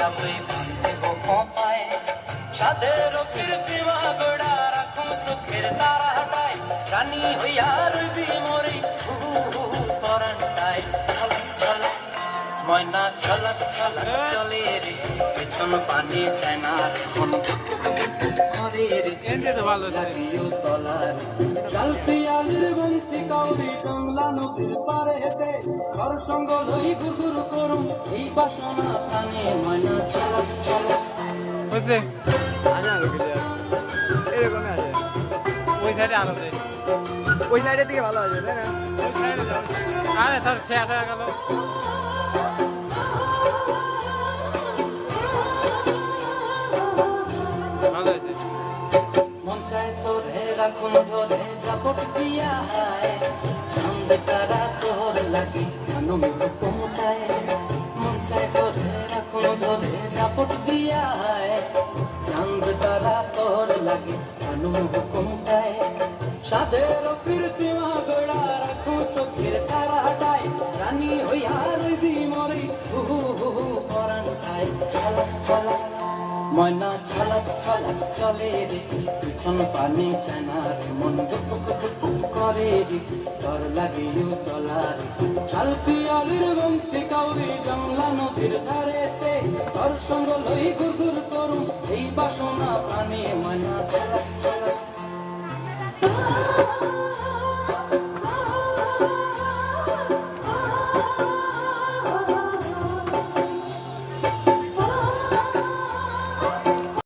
যাবে বান্ধিব খোঁপায় সাদের কীর্তিমা গোড়া রাখুন চোখের তারা হাটায় রানী হইয়া রইবি মরি পরানটায় ছলক ছলক ময়না ছলক ছলক চলে রে পেছন পানি চায় না রে মন করে রে ভালো লাগিও তলার শালপিয়ালির বন্তি কাউরি বাংলা নদীর পারে হেঁটে ঘর সঙ্গ লই গুরগুর করুম এই বাসনা প্রাণে ময়না ছলক ছলক বুঝছে এরকম আছে ওই সাইডে আলো দেয় ওই সাইডের দিকে ভালো আছে তাই না? ওই সাইডে যাও আরে স্যার শেষ হয়ে গেল ভালো হয়েছে মন চায় তোরে রাখুন ধরে জাপট দিয়া হায় চাঁদ তারা তোর লাগে আনন্দ কমটায় মন চায় তোরে রাখুন ধরে জাপট দিয়া হায় চাঁদ তারা তোর লাগে আনন্দ কমটায় সাদের কীর্তিমা গোড়া রাখুন চোখের তারা হাটায় রানী হইয়া রইবি মরি পরানটায় ছলক ছলক ময়না ছলক ছলক চলে রে পিছন পানি চানা রে মন করে রে ডর লাগে তলার শালপিয়ালির বন্তি কাউরি জংলা নদীর ধারেতে তোর সঙ্গ লই গুরগুর করুম এই বাসনা প্রাণে ময়না ছলক